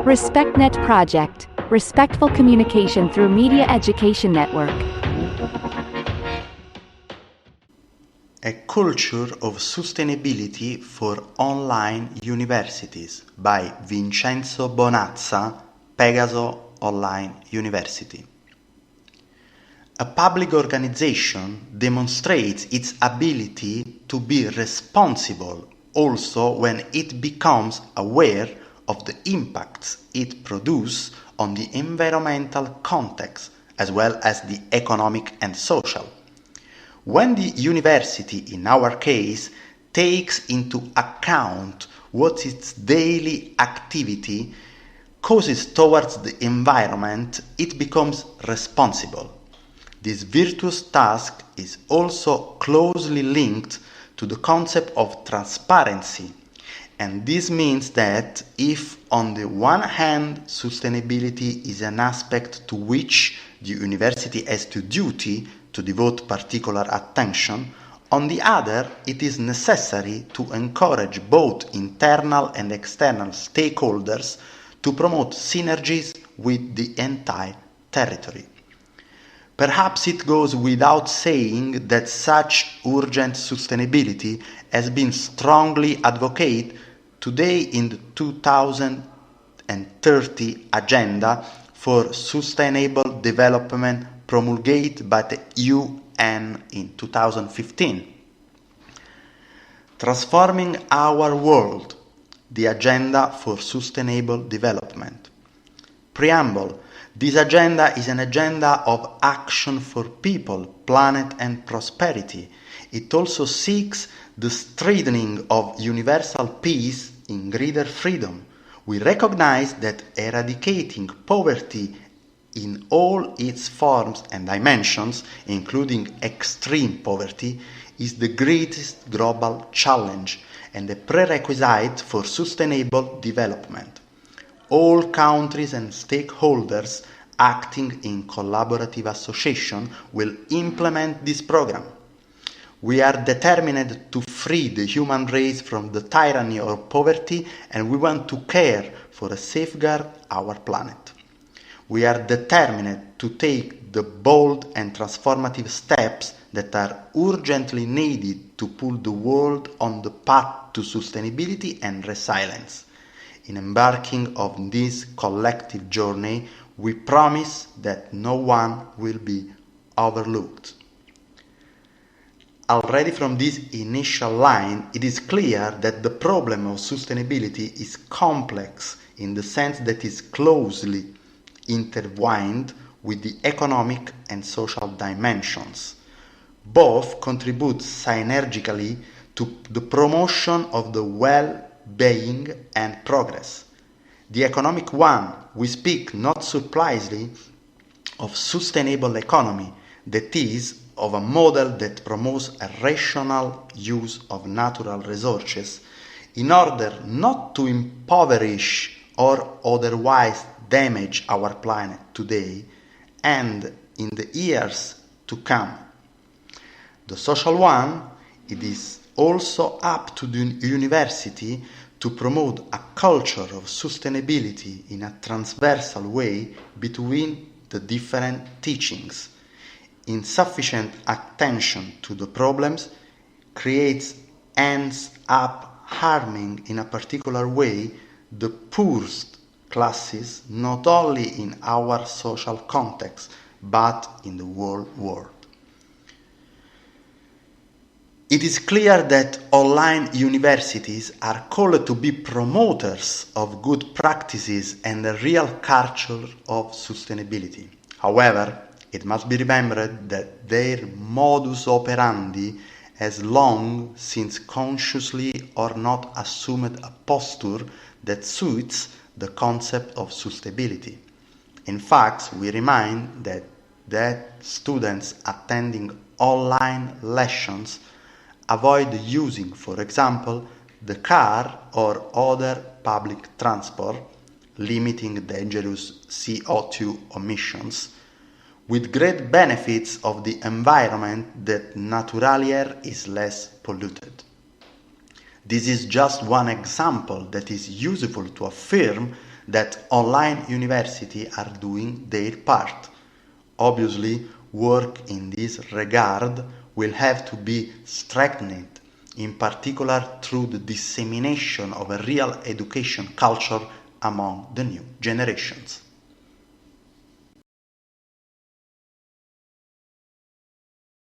RespectNET Project, Respectful Communication through Media Education Network. A Culture of Sustainability for Online Universities by Vincenzo Bonazza, Pegaso Online University. A public organization demonstrates its ability to be responsible also when it becomes aware of the impacts it produces on the environmental context as well as the economic and social. When the university, in our case, takes into account what its daily activity causes towards the environment, it becomes responsible. This virtuous task is also closely linked to the concept of transparency, and this means that if on the one hand sustainability is an aspect to which the university has to duty to devote particular attention, on the other it is necessary to encourage both internal and external stakeholders to promote synergies with the entire territory. Perhaps it goes without saying that such urgent sustainability has been strongly advocated today in the 2030 Agenda for Sustainable Development promulgated by the UN in 2015. Transforming Our World, the Agenda for Sustainable Development. Preamble. This agenda is an agenda of action for people, planet and prosperity. It also seeks the strengthening of universal peace in greater freedom. We recognize that eradicating poverty in all its forms and dimensions, including extreme poverty, is the greatest global challenge and a prerequisite for sustainable development. All countries and stakeholders acting in collaborative association will implement this program. We are determined to free the human race from the tyranny of poverty, and we want to care for and safeguard our planet. We are determined to take the bold and transformative steps that are urgently needed to put the world on the path to sustainability and resilience. In embarking on this collective journey, we promise that no one will be overlooked. Already from this initial line, it is clear that the problem of sustainability is complex in the sense that it is closely intertwined with the economic and social dimensions. Both contribute synergically to the promotion of the well-being and progress. The economic one, we speak not surprisingly of sustainable economy, that is, of a model that promotes a rational use of natural resources in order not to impoverish or otherwise damage our planet today and in the years to come. The social one, it is also up to the university to promote a culture of sustainability in a transversal way between the different teachings. Insufficient attention to the problems ends up harming in a particular way the poorest classes not only in our social context but in the whole world. It is clear that online universities are called to be promoters of good practices and a real culture of sustainability. However, it must be remembered that their modus operandi has long since consciously or not assumed a posture that suits the concept of sustainability. In fact, we remind that students attending online lessons avoid using, for example, the car or other public transport, limiting dangerous CO2 emissions, with great benefits of the environment that naturally is less polluted. This is just one example that is useful to affirm that online universities are doing their part. Obviously, work in this regard will have to be strengthened, in particular through the dissemination of a real education culture among the new generations.